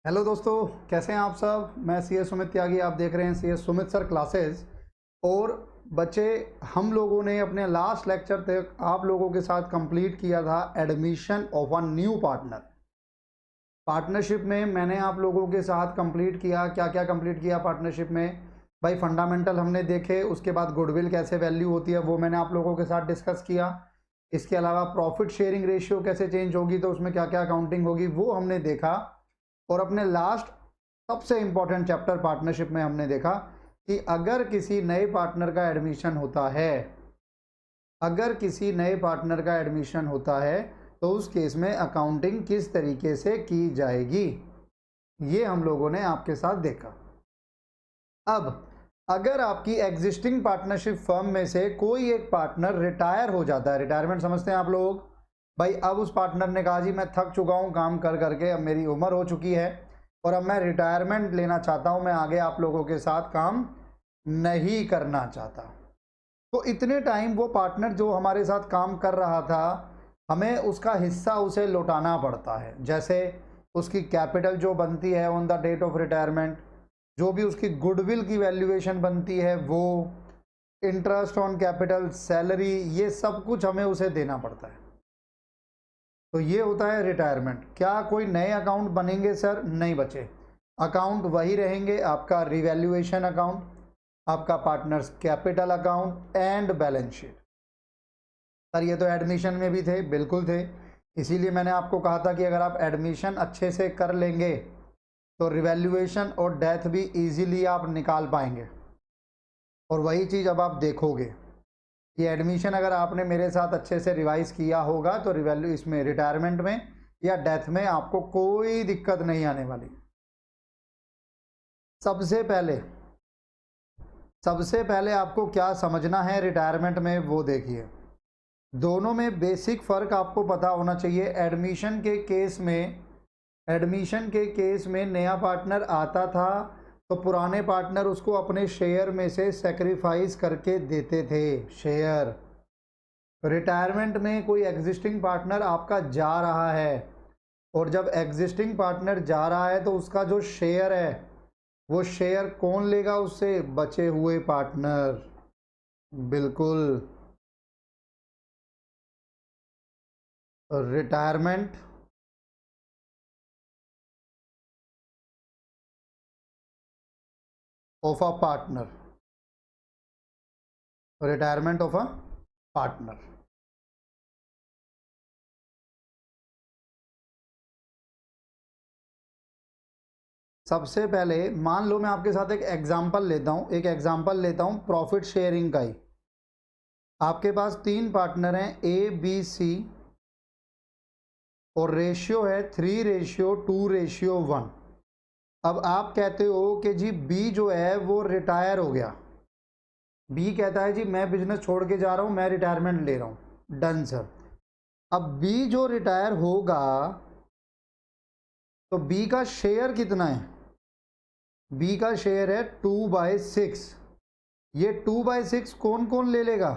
Hello दोस्तों, कैसे हैं आप सब। मैं सी एस सुमित त्यागी, आप देख रहे हैं C S Sumit sir classes. और बच्चे, हम लोगों ने अपने लास्ट लेक्चर तक आप लोगों के साथ कंप्लीट किया था admission of a new partner. Partnership में मैंने आप लोगों के साथ कंप्लीट किया, क्या क्या कंप्लीट किया पार्टनरशिप में भाई। फंडामेंटल हमने देखे, उसके बाद गुडविल कैसे वैल्यू होती है वो मैंने आप लोगों के साथ डिस्कस किया। इसके अलावा प्रॉफिट शेयरिंग रेशियो कैसे चेंज होगी, तो उसमें क्या क्या अकाउंटिंग होगी वो हमने देखा। और अपने लास्ट सबसे इंपॉर्टेंट चैप्टर पार्टनरशिप में हमने देखा कि अगर किसी नए पार्टनर का एडमिशन होता है, अगर किसी नए पार्टनर का एडमिशन होता है तो उस केस में अकाउंटिंग किस तरीके से की जाएगी, ये हम लोगों ने आपके साथ देखा। अब अगर आपकी एग्जिस्टिंग पार्टनरशिप फर्म में से कोई एक पार्टनर रिटायर हो जाता है, रिटायरमेंट समझते हैं आप लोग भाई। अब उस पार्टनर ने कहा जी मैं थक चुका हूँ काम कर करके, अब मेरी उम्र हो चुकी है और अब मैं रिटायरमेंट लेना चाहता हूँ, मैं आगे आप लोगों के साथ काम नहीं करना चाहता। तो इतने टाइम वो पार्टनर जो हमारे साथ काम कर रहा था, हमें उसका हिस्सा उसे लौटाना पड़ता है। जैसे उसकी कैपिटल जो बनती है on the date of retirement, जो भी उसकी गुडविल की वैल्यूएशन बनती है वो, इंटरेस्ट ऑन कैपिटल, सैलरी, ये सब कुछ हमें उसे देना पड़ता है। तो ये होता है रिटायरमेंट। क्या कोई नए अकाउंट बनेंगे सर? नहीं बचे। अकाउंट वही रहेंगे, आपका रिवैल्यूएशन अकाउंट, आपका partners capital account and balance sheet. Sir ये तो एडमिशन में भी थे, बिल्कुल थे। इसीलिए मैंने आपको कहा था कि अगर आप एडमिशन अच्छे से कर लेंगे तो रिवैल्यूएशन और डेथ भी इजीली आप निकाल पाएंगे। और वही चीज़ अब आप देखोगे कि एडमिशन अगर आपने मेरे साथ अच्छे से रिवाइज किया होगा तो रिवैल्यू इसमें रिटायरमेंट में या डेथ में आपको कोई दिक्कत नहीं आने वाली। सबसे पहले आपको क्या समझना है रिटायरमेंट में वो देखिए। दोनों में बेसिक फ़र्क आपको पता होना चाहिए। एडमिशन के केस में नया पार्टनर आता था तो पुराने पार्टनर उसको अपने शेयर में से सेक्रीफाइस करके देते थे, शेयर। रिटायरमेंट में कोई एग्जिस्टिंग पार्टनर आपका जा रहा है और जब एग्जिस्टिंग पार्टनर जा रहा है तो उसका जो शेयर है वो शेयर कौन लेगा उससे? बचे हुए पार्टनर। बिल्कुल। Retirement of a partner, retirement of a partner. सबसे पहले मान लो मैं आपके साथ एक एग्जांपल लेता हूँ प्रॉफिट शेयरिंग का ही। आपके पास 3 पार्टनर हैं ए बी सी और रेशियो है 3:2:1। अब आप कहते हो कि जी बी जो है वो रिटायर हो गया। बी कहता है जी मैं बिजनेस छोड़ के जा रहा हूँ, मैं रिटायरमेंट ले रहा हूँ। Done sir. अब बी जो रिटायर होगा तो बी का शेयर कितना है? बी का शेयर है 2/6। ये 2/6 कौन कौन ले लेगा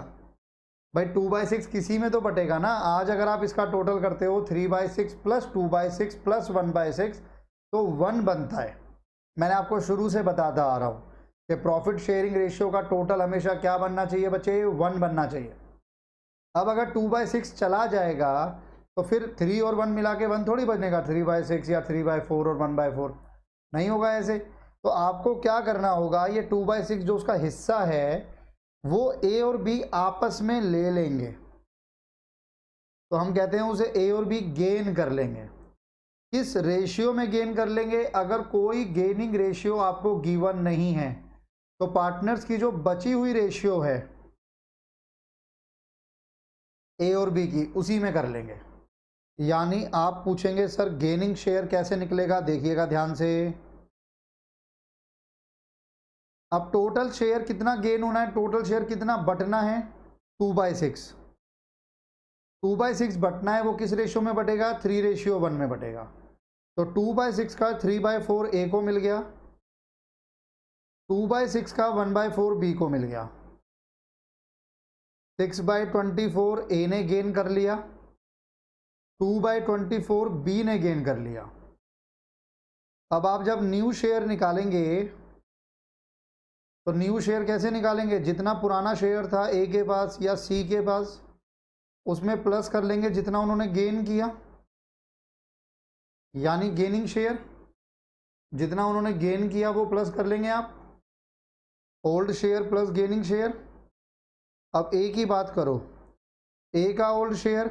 भाई? 2/6 किसी में तो बटेगा ना। आज अगर आप इसका टोटल करते हो 3/6 प्लस 2/6 प्लस 1/6 तो 1 बनता है। मैंने आपको शुरू से बताता आ रहा हूँ कि प्रॉफिट शेयरिंग रेशियो का टोटल हमेशा क्या बनना चाहिए बच्चे? 1 बनना चाहिए। अब अगर 2/6 चला जाएगा तो फिर 3 और 1 मिला के 1 थोड़ी बनेगा 3/6 या 3/4 और 1/4, नहीं होगा ऐसे। तो आपको क्या करना होगा, ये 2/6 जो उसका हिस्सा है वो ए और बी आपस में ले लेंगे। तो हम कहते हैं उसे ए और बी गेन कर लेंगे। किस रेशियो में गेन कर लेंगे? अगर कोई गेनिंग रेशियो आपको गिवन नहीं है तो पार्टनर्स की जो बची हुई रेशियो है ए और बी की, उसी में कर लेंगे। यानी आप पूछेंगे सर गेनिंग शेयर कैसे निकलेगा? देखिएगा ध्यान से। अब टोटल शेयर कितना गेन होना है, टोटल शेयर कितना बटना है? 2/6। 2/6 बटना है, वो किस रेशियो में बटेगा? 3:1 में बटेगा। तो 2/6 का 3/4 ए को मिल गया, 2/6 का 1/4 बी को मिल गया, 6/24 ए ने गेन कर लिया, 2/24 बी ने गेन कर लिया। अब आप जब न्यू शेयर निकालेंगे तो न्यू शेयर कैसे निकालेंगे, जितना पुराना शेयर था ए के पास या सी के पास उसमें प्लस कर लेंगे जितना उन्होंने गेन किया, यानी गेनिंग शेयर, जितना उन्होंने गेन किया वो प्लस कर लेंगे आप, old share plus gaining share. अब ए की बात करो, ए का ओल्ड शेयर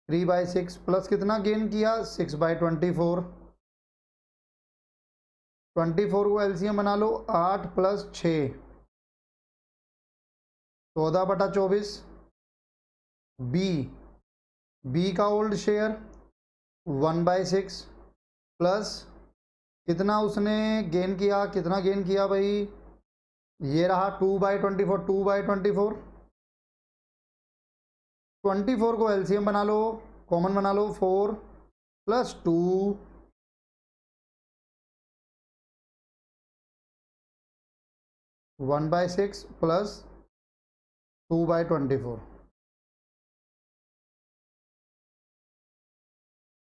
3/6 प्लस कितना गेन किया 6/24, 24 को एलसीएम बना लो, 8 + 6 14/24। बी का ओल्ड शेयर 1/6 प्लस कितना उसने गेन किया, कितना गेन किया भाई, ये रहा 2/24, 2/24, 24 को एलसीएम बना लो, कॉमन बना लो, 4 + 2 1/6 प्लस 2/24।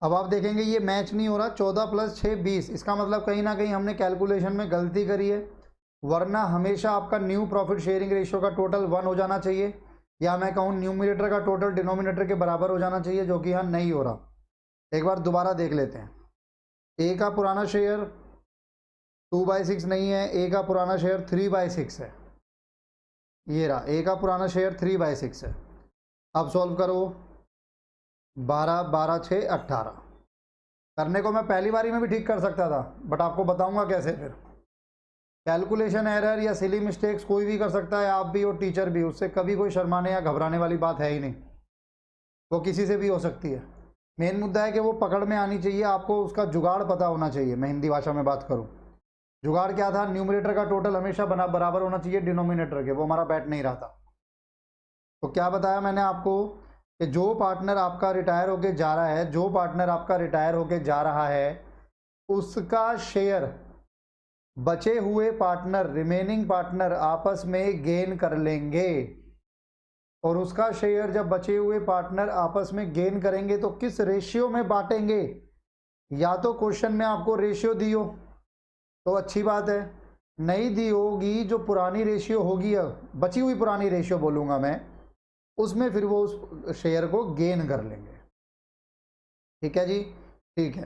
अब आप देखेंगे ये मैच नहीं हो रहा, 14 + 6 20, इसका मतलब कहीं ना कहीं हमने कैलकुलेशन में गलती करी है, वरना हमेशा आपका न्यू प्रॉफिट शेयरिंग रेशियो का टोटल 1 हो जाना चाहिए, या मैं कहूँ न्यूमिनेटर का टोटल डिनोमिनेटर के बराबर हो जाना चाहिए, जो कि यहाँ नहीं हो रहा। एक बार दोबारा देख लेते हैं। ए का पुराना शेयर 2/6 नहीं है, ए का पुराना शेयर 3/6 है, ये रहा ए का पुराना शेयर 3/6 है। अब सॉल्व करो, 12 12 6 18 करने को मैं पहली बारी में भी ठीक कर सकता था, बट आपको बताऊंगा कैसे। फिर कैलकुलेशन एरर या सिली मिस्टेक्स कोई भी कर सकता है, आप भी और टीचर भी, उससे कभी कोई शर्माने या घबराने वाली बात है ही नहीं, वो किसी से भी हो सकती है। मेन मुद्दा है कि वो पकड़ में आनी चाहिए, आपको उसका जुगाड़ पता होना चाहिए। मैं हिंदी भाषा में बात करूँ, जुगाड़ क्या था, न्यूमरेटर का टोटल हमेशा बराबर होना चाहिए डिनोमिनेटर के, वो हमारा बैठ नहीं रहा था। तो क्या बताया मैंने आपको कि जो पार्टनर आपका रिटायर होके जा रहा है, जो पार्टनर आपका रिटायर होके जा रहा है, उसका शेयर बचे हुए पार्टनर, रिमेनिंग पार्टनर आपस में गेन कर लेंगे। और उसका शेयर जब बचे हुए पार्टनर आपस में गेन करेंगे तो किस रेशियो में बांटेंगे, या तो क्वेश्चन में आपको रेशियो दी हो तो अच्छी बात है, नहीं दी होगी, जो पुरानी रेशियो होगी, बची हुई पुरानी रेशियो बोलूँगा मैं, उसमें फिर वो उस शेयर को गेन कर लेंगे। ठीक है जी, ठीक है।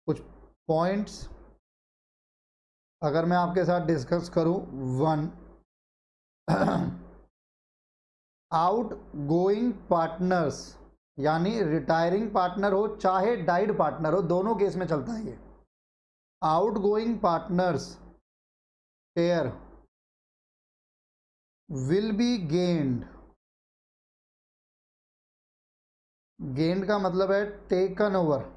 कुछ पॉइंट्स अगर मैं आपके साथ डिस्कस करूं, 1 आउट गोइंग पार्टनर्स, यानी रिटायरिंग पार्टनर हो चाहे डाइड पार्टनर हो, दोनों केस में चलता है ये। Outgoing partners share will be gained, gained का मतलब है taken over,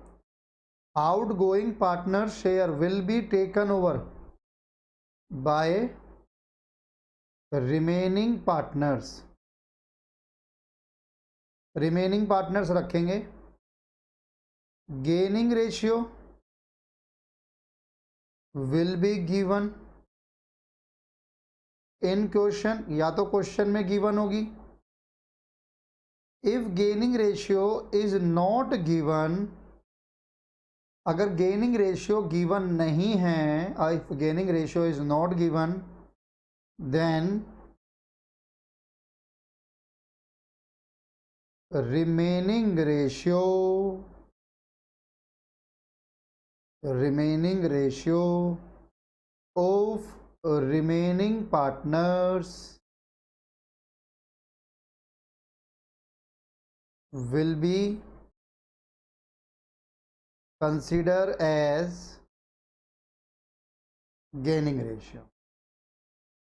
outgoing partner share will be taken over by remaining partners, remaining partners रखेंगे। Gaining ratio will be given in question, या तो क्वेश्चन में given होगी। If gaining ratio is not given, अगर gaining ratio given नहीं है, if gaining ratio is not given, then remaining ratio of remaining partners will be considered as gaining ratio।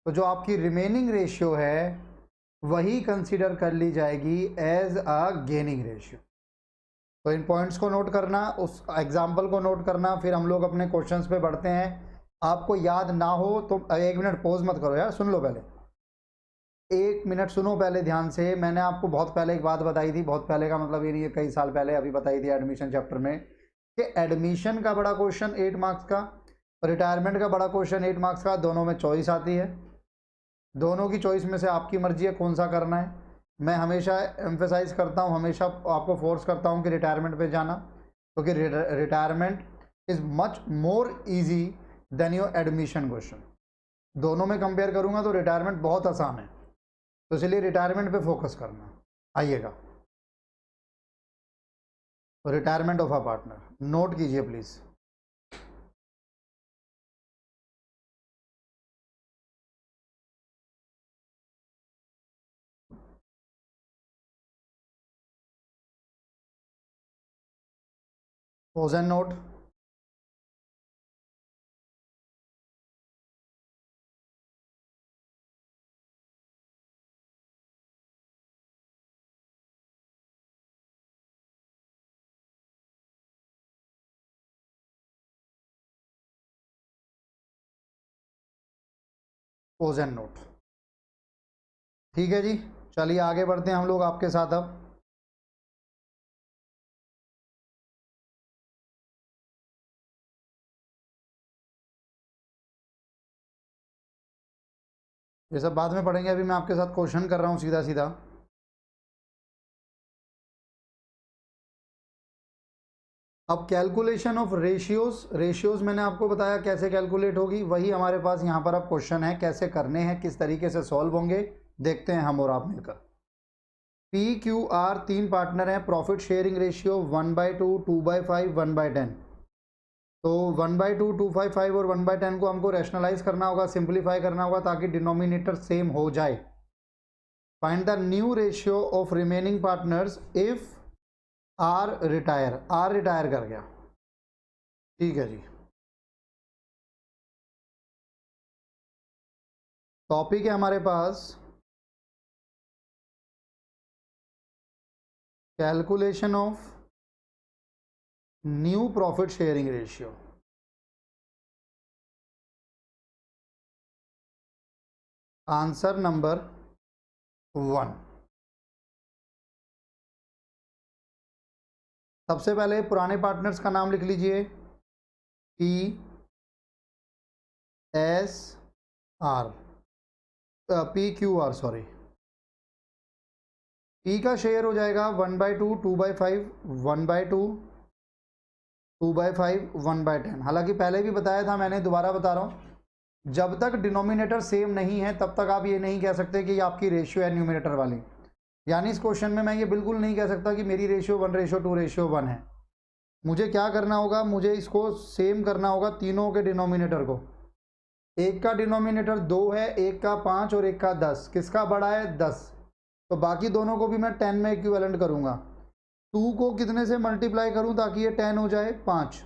तो जो आपकी रिमेनिंग रेशियो है वही कंसीडर कर ली जाएगी एज अ गेनिंग रेशियो। तो इन पॉइंट्स को नोट करना, उस एग्जाम्पल को नोट करना, फिर हम लोग अपने क्वेश्चंस पे बढ़ते हैं। आपको याद ना हो तो 1 मिनट पॉज मत करो यार, सुन लो पहले, 1 मिनट सुनो पहले ध्यान से। मैंने आपको बहुत पहले एक बात बताई थी, बहुत पहले का मतलब ये नहीं है कई साल पहले, अभी बताई थी एडमिशन चैप्टर में, कि एडमिशन का बड़ा क्वेश्चन 8 मार्क्स का, रिटायरमेंट का बड़ा क्वेश्चन 8 मार्क्स का, दोनों में चॉइस आती है। दोनों की चॉइस में से आपकी मर्जी है कौन सा करना है। मैं हमेशा एम्फेसाइज करता हूँ, हमेशा आपको फोर्स करता हूँ कि रिटायरमेंट पे जाना, क्योंकि retirement is much more easy than your admission question. दोनों में कंपेयर करूंगा तो रिटायरमेंट बहुत आसान है, तो इसलिए रिटायरमेंट पे फोकस करना। आइएगा, retirement of a partner note कीजिए please. Pause and note. Pause and note. ठीक है जी, चलिए आगे बढ़ते हैं हम लोग आपके साथ अब। ये सब बाद में पढ़ेंगे, अभी मैं आपके साथ क्वेश्चन कर रहा हूँ सीधा सीधा। अब कैलकुलेशन ऑफ रेशियोज, रेशियोज मैंने आपको बताया कैसे कैलकुलेट होगी, वही हमारे पास यहाँ पर अब क्वेश्चन है, कैसे करने हैं, किस तरीके से सॉल्व होंगे, देखते हैं हम और आप मिलकर। पी क्यू आर तीन पार्टनर हैं, प्रॉफिट शेयरिंग रेशियो 1/2, 2/5, 1/10। तो 1/2, 2/5 और 1/10 को हमको रैशनलाइज करना होगा, सिंप्लीफाई करना होगा ताकि डिनोमिनेटर सेम हो जाए। Find the new ratio of remaining partners if R retire, R retire कर गया। ठीक है जी, टॉपिक है हमारे पास calculation of new profit sharing ratio. Answer number 1। सबसे पहले पुराने पार्टनर्स का नाम लिख लीजिए, P S R, P Q R sorry. P का शेयर हो जाएगा 1/2, 2/5, 1/2, 2/5, 1/10। हालांकि पहले भी बताया था मैंने, दोबारा बता रहा हूँ, जब तक डिनोमिनेटर सेम नहीं है तब तक आप ये नहीं कह सकते कि ये आपकी रेशियो है न्यूमिनेटर वाली। यानी इस क्वेश्चन में मैं ये बिल्कुल नहीं कह सकता कि मेरी रेशियो 1/2 है। मुझे क्या करना होगा, मुझे इसको सेम करना होगा तीनों के डिनोमिनेटर को। एक का डिनोमिनेटर 2 है, एक का 5 और एक का 10। किसका बड़ा है? 10। तो बाकी दोनों को भी मैं 10 में इक्विवेलेंट करूंगा। 2 को कितने से मल्टीप्लाई करूं ताकि ये 10 हो जाए? 5।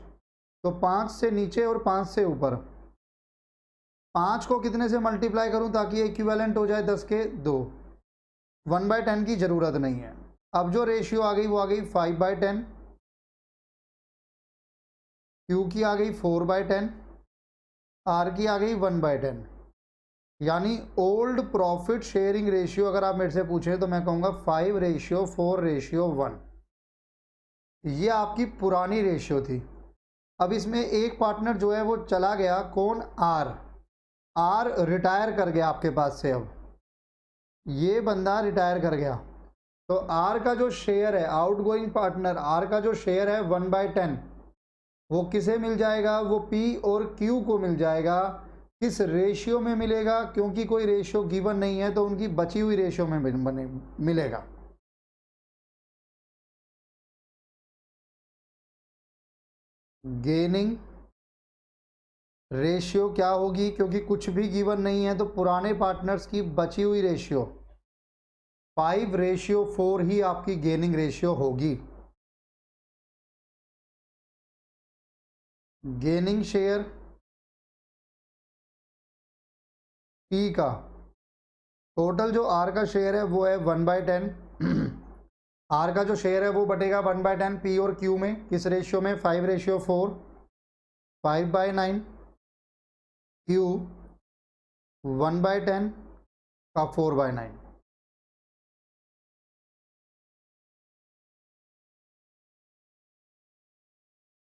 तो 5 से नीचे और 5 से ऊपर। 5 को कितने से मल्टीप्लाई करूं ताकि ये इक्विवेलेंट हो जाए 10 के 2। 1/10 की ज़रूरत नहीं है। अब जो रेशियो आ गई वो आ गई 5/10, क्यू की आ गई 4/10, आर की आ गई 1/10। यानी ओल्ड प्रॉफिट शेयरिंग रेशियो अगर आप मेरे से पूछें तो मैं कहूँगा 5/4/1। ये आपकी पुरानी रेशियो थी। अब इसमें एक पार्टनर जो है वो चला गया, कौन? आर। आर रिटायर कर गया आपके पास से। अब ये बंदा रिटायर कर गया, तो आर का जो शेयर है, आउटगोइंग पार्टनर आर का जो शेयर है 1/10, वो किसे मिल जाएगा? वो पी और क्यू को मिल जाएगा। किस रेशियो में मिलेगा? क्योंकि कोई रेशियो गिवन नहीं है तो उनकी बची हुई रेशियो में मिलेगा। गेनिंग रेशियो क्या होगी? क्योंकि कुछ भी गिवन नहीं है तो पुराने पार्टनर्स की बची हुई रेशियो 5/4 ही आपकी गेनिंग रेशियो होगी। गेनिंग शेयर पी का, टोटल जो आर का शेयर है वो है 1/10। आर का जो शेयर है वो बटेगा 1/10 पी और क्यू में। किस रेशियो में? 5/4। 5/9 क्यू 1/10 का 4/9।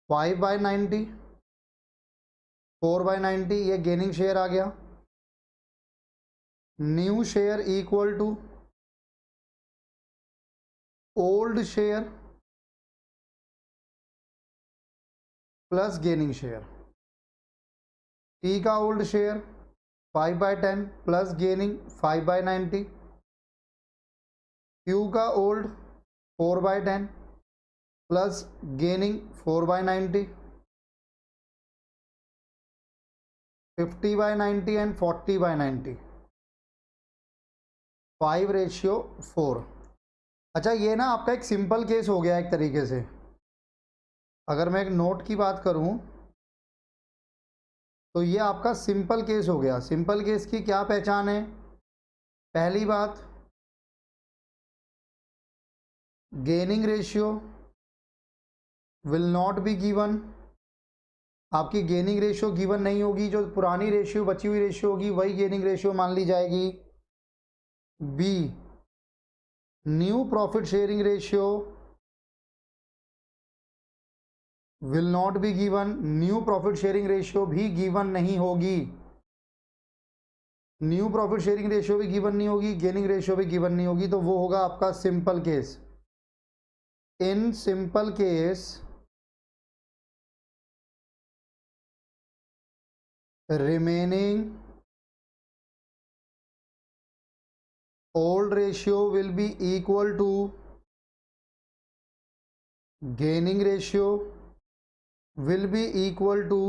5/90, 4/90, ये गेनिंग शेयर आ गया। New share equal to old share plus gaining share, T का old share 5/10 plus gaining 5/90, Q का ओल्ड 4/10 प्लस गेनिंग 4/90, 50/90 एंड 40/90, 5:4। अच्छा, ये ना आपका एक सिंपल केस हो गया एक तरीके से। अगर मैं एक नोट की बात करूं तो ये आपका सिंपल केस हो गया। सिंपल केस की क्या पहचान है? पहली बात, gaining ratio will not be given. आपकी गेनिंग रेशियो गिवन नहीं होगी, जो पुरानी रेशियो बची हुई रेशियो होगी वही गेनिंग रेशियो मान ली जाएगी। B, new profit sharing ratio will not be given. New profit sharing ratio भी गिवन नहीं होगी। न्यू प्रॉफिट शेयरिंग रेशियो भी गिवन नहीं होगी, गेनिंग रेशियो भी गिवन नहीं होगी, तो वो होगा आपका simple case. In simple case remaining old ratio will be equal to gaining ratio will be equal to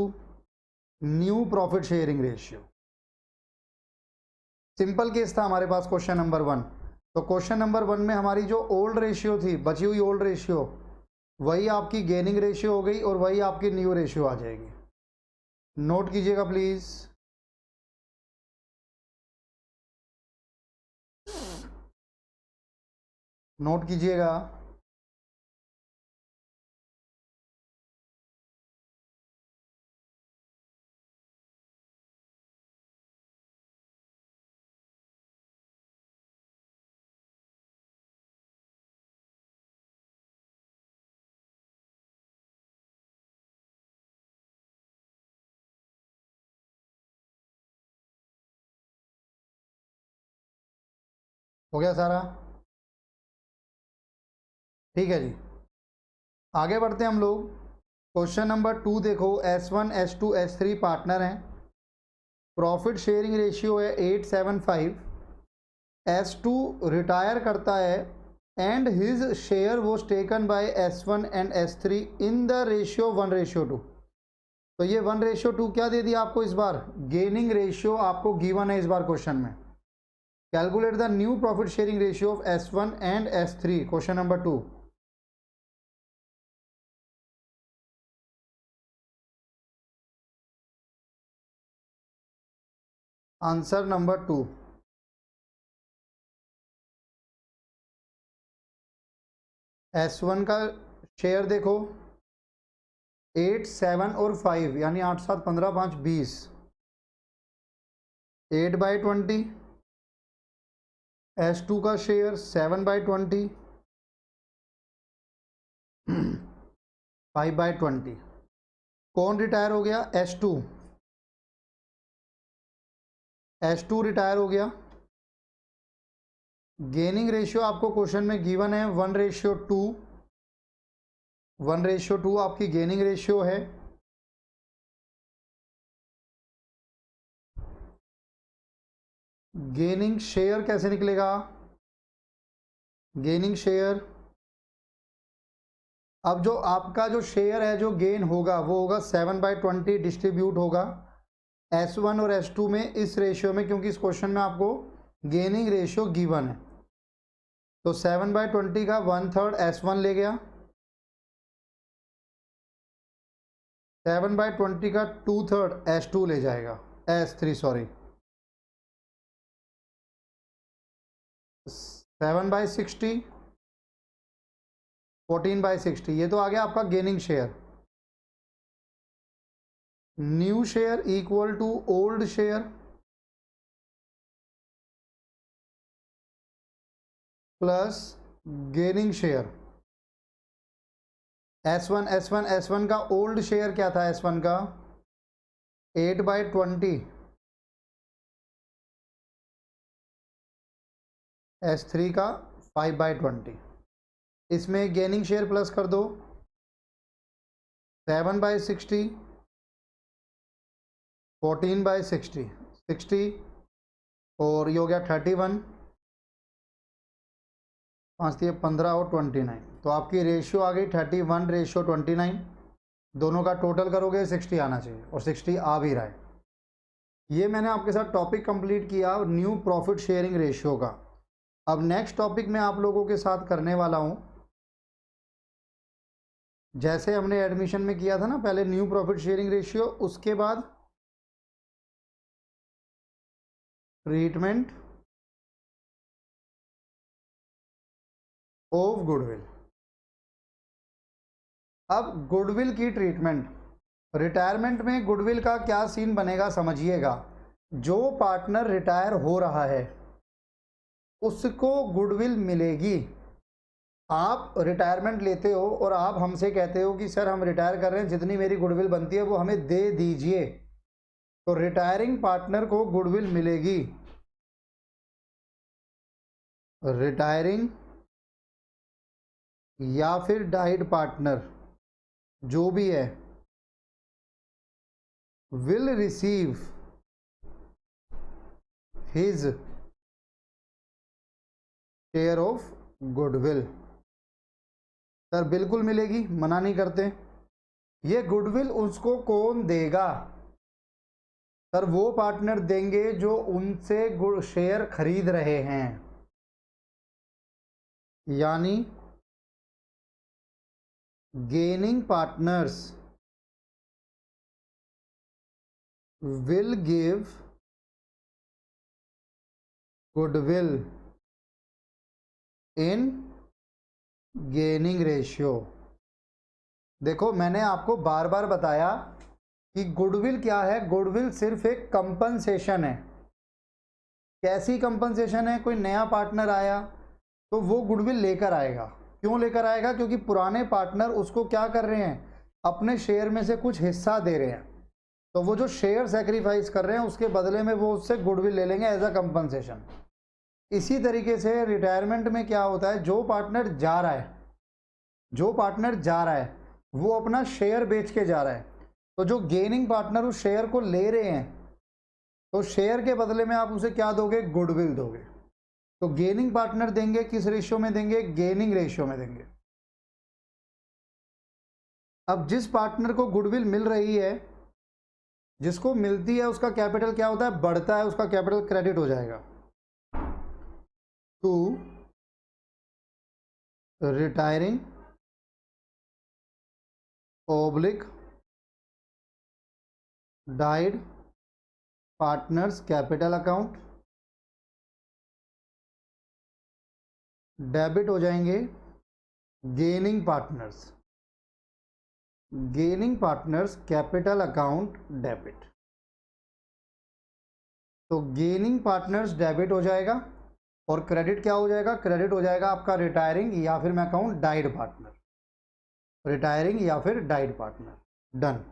new profit sharing ratio। Simple case था हमारे पास क्वेश्चन नंबर 1। तो क्वेश्चन नंबर 1 में हमारी जो ओल्ड रेशियो थी, बची हुई ओल्ड रेशियो, वही आपकी गेनिंग रेशियो हो गई और वही आपकी न्यू रेशियो आ जाएगी। नोट कीजिएगा प्लीज। नोट कीजिएगा। हो गया सारा? ठीक है जी, आगे बढ़ते हैं हम लोग। क्वेश्चन नंबर 2 देखो, S1 S2 S3 पार्टनर हैं, प्रॉफिट शेयरिंग रेशियो है 875। S2 रिटायर करता है and his share was taken by S1 and S3 in the ratio 1:2। तो ये 1:2 क्या दे दिया आपको इस बार? गेनिंग रेशियो आपको गिवन है इस बार क्वेश्चन में। Calculate the new profit sharing ratio of S1 and S3, question number 2। Answer number 2। S1 का शेयर देखो 8, 7 और 5, यानी 8, 7, 15, 5, 20, 8/20। S2 का शेयर 7/20, 5/20। कौन रिटायर हो गया? S2। S2 रिटायर हो गया। गेनिंग रेशियो आपको क्वेश्चन में गिवन है 1:2। 1:2 आपकी गेनिंग रेशियो है। गेनिंग शेयर कैसे निकलेगा? गेनिंग शेयर, अब जो आपका जो शेयर है जो गेन होगा वो होगा 7/20 डिस्ट्रीब्यूट होगा S1 और S2 में, इस रेशियो में, क्योंकि इस क्वेश्चन में आपको गेनिंग रेशियो गिवन है। तो 7/20 का 1/3 S1 ले गया, 7/20 का 2/3 S2 ले जाएगा, S3 सॉरी। 7/60, 14/60, ये तो आ गया आपका gaining share. New share equal to old share plus gaining share. S1 का ओल्ड शेयर क्या था? S1 का 8/20, S3 का 5/20। इसमें गेनिंग शेयर प्लस कर दो, 7/60, 14/60, 60 और ये हो गया 31, 5×3 = 15 और 29। तो आपकी रेशियो आ गई 31:29। दोनों का टोटल करोगे 60 आना चाहिए और 60 आ भी रहा है। ये मैंने आपके साथ टॉपिक कंप्लीट किया न्यू प्रॉफिट शेयरिंग रेशियो का। अब नेक्स्ट टॉपिक मैं आप लोगों के साथ करने वाला हूँ, जैसे हमने एडमिशन में किया था ना पहले न्यू प्रॉफिट शेयरिंग रेशियो, उसके बाद ट्रीटमेंट ऑफ गुडविल। अब गुडविल की ट्रीटमेंट, रिटायरमेंट में गुडविल का क्या सीन बनेगा समझिएगा। जो पार्टनर रिटायर हो रहा है उसको गुडविल मिलेगी। आप रिटायरमेंट लेते हो और आप हमसे कहते हो कि सर हम रिटायर कर रहे हैं, जितनी मेरी गुडविल बनती है वो हमें दे दीजिए, तो रिटायरिंग पार्टनर को गुडविल मिलेगी। रिटायरिंग या फिर डाइड पार्टनर जो भी है will receive his share of goodwill. Sir बिल्कुल मिलेगी, मना नहीं करते। ये गुडविल उसको कौन देगा? सर वो पार्टनर देंगे जो उनसे शेयर खरीद रहे हैं, यानी gaining partners will give goodwill in gaining ratio। देखो मैंने आपको बार बार बताया कि गुडविल क्या है। गुडविल सिर्फ एक कंपनसेशन है। कैसी कंपनसेशन है? कोई नया पार्टनर आया तो वो गुडविल लेकर आएगा। क्यों लेकर आएगा? क्योंकि पुराने पार्टनर उसको क्या कर रहे हैं, अपने शेयर में से कुछ हिस्सा दे रहे हैं, तो वो जो शेयर सेक्रीफाइस कर रहे हैं उसके बदले में वो उससे गुडविल ले लेंगे एज अ कंपनसेशन। इसी तरीके से रिटायरमेंट में क्या होता है, जो पार्टनर जा रहा है, जो पार्टनर जा रहा है वो अपना शेयर बेच के जा रहा है, तो जो गेनिंग पार्टनर उस शेयर को ले रहे हैं, तो शेयर के बदले में आप उसे क्या दोगे? गुडविल दोगे। तो गेनिंग पार्टनर देंगे किस रेशियो में देंगे? गेनिंग रेशियो में देंगे। अब जिस पार्टनर को गुडविल मिल रही है, जिसको मिलती है, उसका कैपिटल क्या होता है? बढ़ता है, उसका कैपिटल क्रेडिट हो जाएगा to retiring oblique died partners capital account. Debit हो जाएंगे gaining partners, gaining partners capital account debit. तो गेनिंग पार्टनर्स डेबिट हो जाएगा और क्रेडिट क्या हो जाएगा? क्रेडिट हो जाएगा आपका रिटायरिंग या फिर मैं कहूं डाइड पार्टनर, रिटायरिंग या फिर died partner. Done.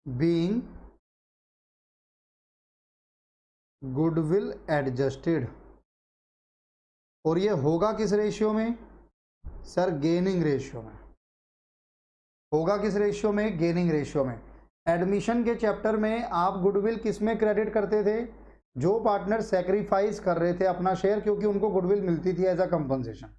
Being goodwill adjusted. और ये होगा किस रेशियो में? सर गेनिंग रेशियो में। होगा किस रेशियो में? गेनिंग रेशियो में। एडमिशन के चैप्टर में आप गुडविल किस में क्रेडिट करते थे? जो पार्टनर सेक्रीफाइस कर रहे थे अपना शेयर, क्योंकि उनको गुडविल मिलती थी एज अ कंपनसेशन।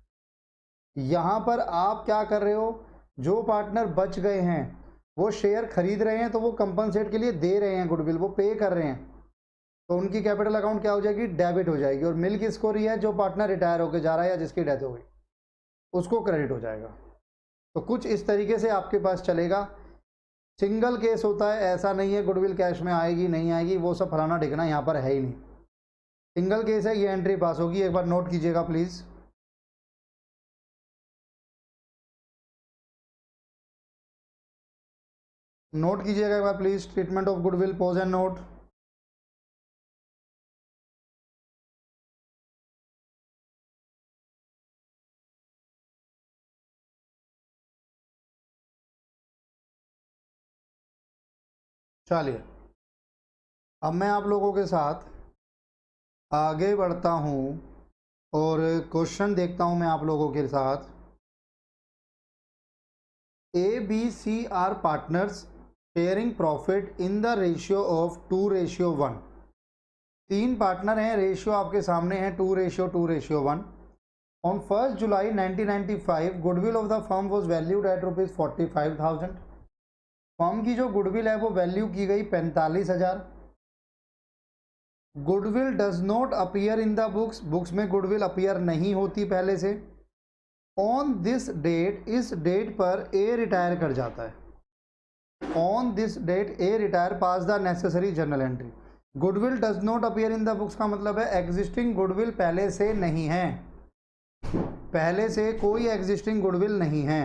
यहां पर आप क्या कर रहे हो? जो पार्टनर बच गए हैं वो शेयर खरीद रहे हैं, तो वो कंपनसेट के लिए दे रहे हैं गुडविल, वो पे कर रहे हैं, तो उनकी कैपिटल अकाउंट क्या हो जाएगी? डेबिट हो जाएगी। और मिल किसको रही है? जो पार्टनर रिटायर होकर जा रहा है या जिसकी डेथ हो गई, उसको क्रेडिट हो जाएगा। तो कुछ इस तरीके से आपके पास चलेगा। सिंगल केस होता है, ऐसा नहीं है गुडविल कैश में आएगी नहीं आएगी, वो सब फलाना ढिकना यहाँ पर है ही नहीं। सिंगल केस है, ये एंट्री पास होगी। एक बार नोट कीजिएगा प्लीज़। नोट कीजिएगा एक बार please, treatment of goodwill, pause and note. चलिए अब मैं आप लोगों के साथ आगे बढ़ता हूँ और क्वेश्चन देखता हूँ मैं आप लोगों के साथ। ABC are partners sharing profit in the ratio of 2:1। 3 partner हैं, रेशियो आपके सामने है 2:1। On 1 July 1995 goodwill of the firm was valued at ₹45,000। Firm की जो गुडविल है वो वैल्यू की गई 45,000। Goodwill does not appear in the books, books में गुडविल अपीयर नहीं होती पहले से। ऑन दिस डेट, इस डेट पर ए रिटायर कर जाता है। On this date A retire pass the necessary journal entry. Goodwill does not appear in the books का मतलब है एग्जिस्टिंग गुडविल पहले से नहीं है, पहले से कोई एग्जिस्टिंग गुडविल नहीं है।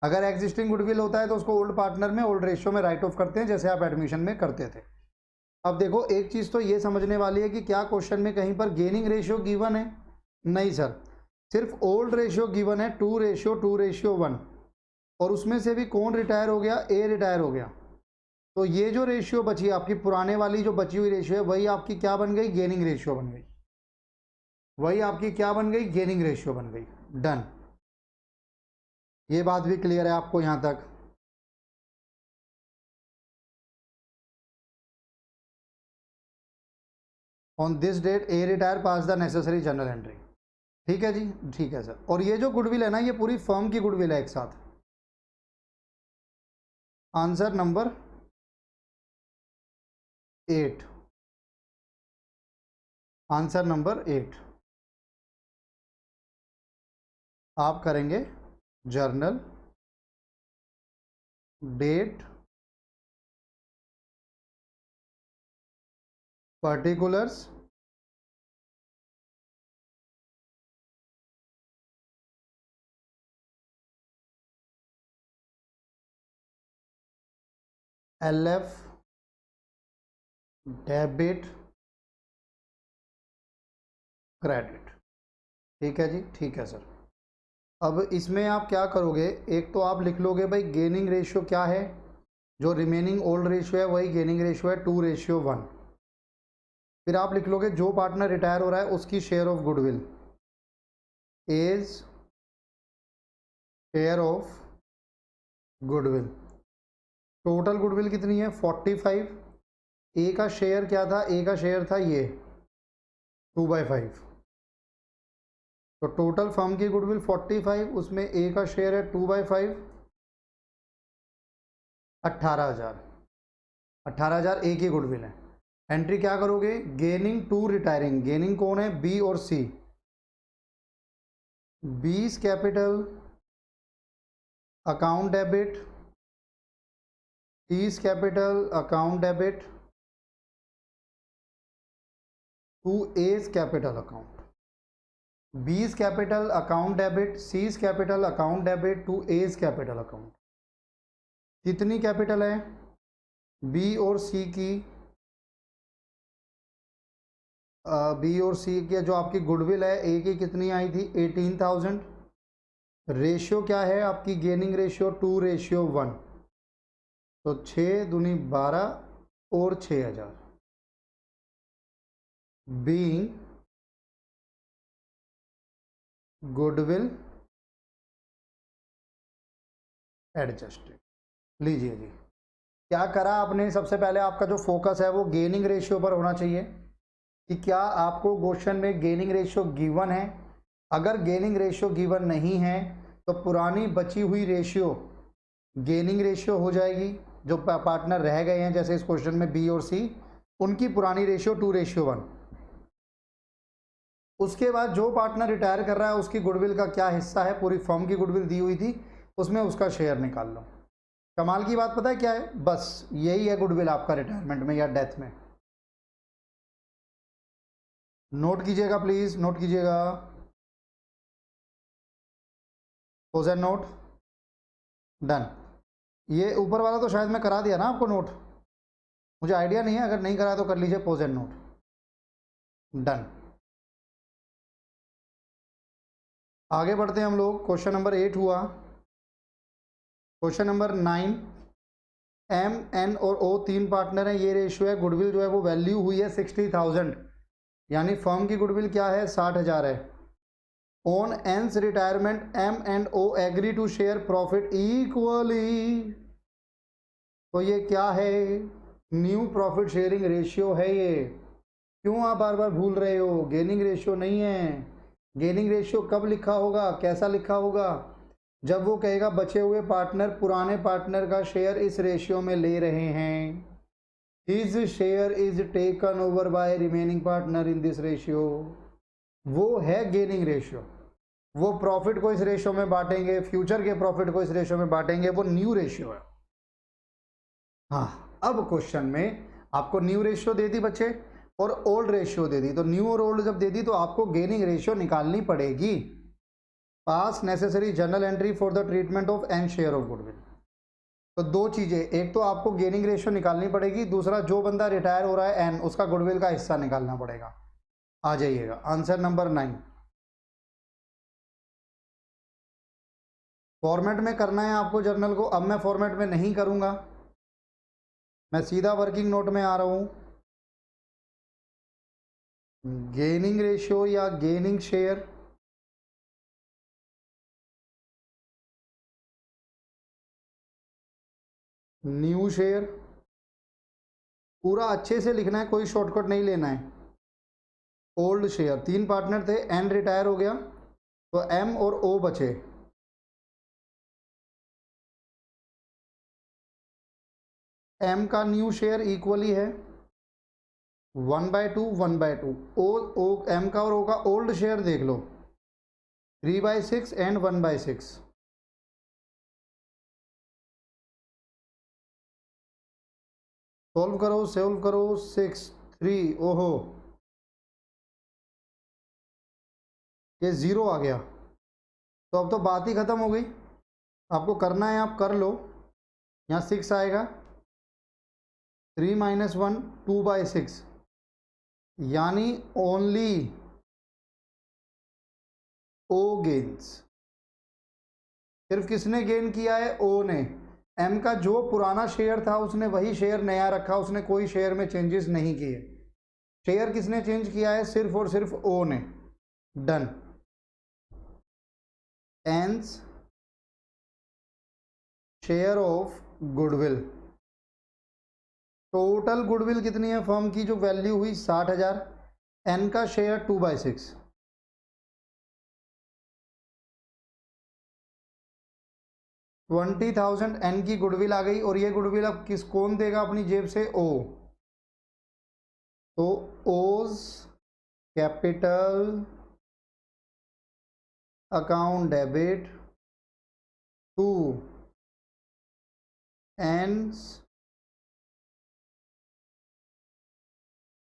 अगर एग्जिस्टिंग गुडविल होता है तो उसको ओल्ड पार्टनर में ओल्ड रेशियो में राइट ऑफ करते हैं, जैसे आप एडमिशन में करते थे। अब देखो एक चीज़ तो ये समझने वाली है कि क्या क्वेश्चन में कहीं पर गेनिंग रेशियो गिवन है? नहीं सर, सिर्फ ओल्ड रेशियो गिवन है 2:1 और उसमें से भी कौन रिटायर हो गया? ए रिटायर हो गया। तो ये जो रेशियो बची आपकी पुराने वाली जो बची हुई रेशियो है वही आपकी क्या बन गई? गेनिंग रेशियो बन गई। वही आपकी क्या बन गई? गेनिंग रेशियो बन गई। डन, ये बात भी क्लियर है आपको यहाँ तक? On this date A retire pass the necessary journal entry. ठीक है जी, ठीक है सर। और ये जो गुडविल है ना, ये पूरी फर्म की गुडविल है एक साथ। आंसर नंबर 8, आंसर नंबर 8 आप करेंगे journal date particulars LF debit credit. ठीक है जी, ठीक है सर। अब इसमें आप क्या करोगे? एक तो आप लिख लोगे भाई गेनिंग रेशियो क्या है, जो रिमेनिंग ओल्ड रेशियो है वही गेनिंग रेशियो है 2:1। फिर आप लिख लोगे जो पार्टनर रिटायर हो रहा है उसकी share of goodwill is share of goodwill. Total goodwill कितनी है? 45। ए का शेयर क्या था? ए का शेयर था ये 2/5। तो टोटल फर्म की गुडविल 45, उसमें ए का शेयर है 2/5, 18,000। 18,000 ए की गुडविल है। एंट्री क्या करोगे? Gaining to retiring. गेनिंग कौन है? बी और C. B's capital account debit, C's capital account debit to A's capital account. B's capital account debit, C's capital account debit to A's capital account. कितनी capital है? B और C की, B और C की जो आपकी goodwill है ए की कितनी आई थी? 18,000। रेशियो क्या है आपकी? Gaining ratio 2:1। तो 6 दूनी 12 और 6,000 बीइंग गुडविल एडजस्टेड। लीजिए जी, क्या करा आपने? सबसे पहले आपका जो फोकस है वो गेनिंग रेशियो पर होना चाहिए कि क्या आपको क्वेश्चन में गेनिंग रेशियो गिवन है। अगर गेनिंग रेशियो गिवन नहीं है तो पुरानी बची हुई रेशियो गेनिंग रेशियो हो जाएगी। जो पार्टनर रह गए हैं जैसे इस क्वेश्चन में बी और सी, उनकी पुरानी रेशियो 2:1। उसके बाद जो पार्टनर रिटायर कर रहा है उसकी गुडविल का क्या हिस्सा है? पूरी फर्म की गुडविल दी हुई थी, उसमें उसका शेयर निकाल लो। कमाल की बात पता है क्या है? बस यही है गुडविल आपका रिटायरमेंट में या डेथ में। नोट कीजिएगा प्लीज, नोट कीजिएगा। पोजेन नोट। डन। ये ऊपर वाला तो शायद मैं करा दिया ना आपको नोट, मुझे आइडिया नहीं है, अगर नहीं करा तो कर लीजिए पोजेन नोट। डन। आगे बढ़ते हैं हम लोग। क्वेश्चन नंबर 8 हुआ। क्वेश्चन नंबर 9, एम एन और ओ 3 पार्टनर हैं, ये रेशियो है। गुडविल जो है वो वैल्यू हुई है 60,000, यानी फर्म की गुडविल क्या है? 60,000 है। On N's retirement M and O agree to share profit equally. तो ये क्या है, न्यू प्रॉफिट शेयरिंग रेशियो है ये। क्यों आप बार बार भूल रहे हो, गेनिंग रेशियो नहीं है। गेनिंग रेशियो कब लिखा होगा, कैसा लिखा होगा, जब वो कहेगा बचे हुए पार्टनर पुराने पार्टनर का शेयर इस रेशियो में ले रहे हैं, his share is taken over by remaining partner in this ratio, वो है गेनिंग रेशियो। वो प्रॉफिट को इस रेशियो में बांटेंगे, फ्यूचर के प्रॉफिट को इस रेशियो में बांटेंगे, वो न्यू रेशियो है। हाँ, अब क्वेश्चन में आपको न्यू रेशियो दे दी बच्चे और ओल्ड रेशियो दे दी, तो न्यू और ओल्ड जब दे दी तो आपको गेनिंग रेशियो निकालनी पड़ेगी। Pass necessary journal entry for the treatment of an share of goodwill. तो दो चीजें, एक तो आपको गेनिंग रेशियो निकालनी पड़ेगी, दूसरा जो बंदा रिटायर हो रहा है एन, उसका गुडविल का हिस्सा निकालना पड़ेगा। आ जाइएगा आंसर नंबर 9। फॉर्मेट में करना है आपको जर्नल को। अब मैं फॉर्मेट में नहीं करूंगा, मैं सीधा वर्किंग नोट में आ रहा हूं। गेनिंग रेशियो या गेनिंग शेयर, न्यू शेयर, पूरा अच्छे से लिखना है, कोई शॉर्टकट नहीं लेना है। ओल्ड शेयर, 3 पार्टनर थे, एन रिटायर हो गया तो एम और ओ बचे, एम का न्यू शेयर इक्वली है 1/2 1/2। ओ एम का और ओ का ओल्ड शेयर देख लो 3/6 एंड 1/6। सोल्व करो 6 3, ओहो ये 0 आ गया। तो अब तो बात ही खत्म हो गई। आपको करना है आप कर लो। यहाँ 6 आएगा, 3 - 1 2/6, यानी ओनली ओ गेन्स। सिर्फ किसने गेन किया है, ओ ने। एम का जो पुराना शेयर था उसने वही शेयर नया रखा, उसने कोई शेयर में चेंजेस नहीं किए। शेयर किसने चेंज किया है, सिर्फ और सिर्फ ओ ने। Done. N's share of goodwill, total goodwill कितनी है फर्म की, जो वैल्यू हुई 60,000, एन का शेयर 2/6, 20,000 एन की गुडविल आ गई। और ये गुडविल अब कौन देगा अपनी जेब से, ओ। तो O's capital account debit to N's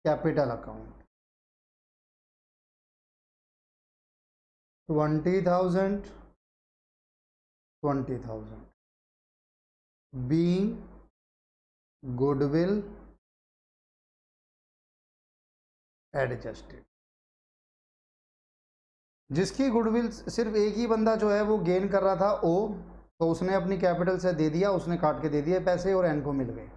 capital account, 20,000 being goodwill adjusted। जिसकी गुडविल सिर्फ एक ही बंदा जो है वो गेन कर रहा था, ओ, तो उसने अपनी कैपिटल से दे दिया, उसने काट के दे दिए पैसे और एन को मिल गए।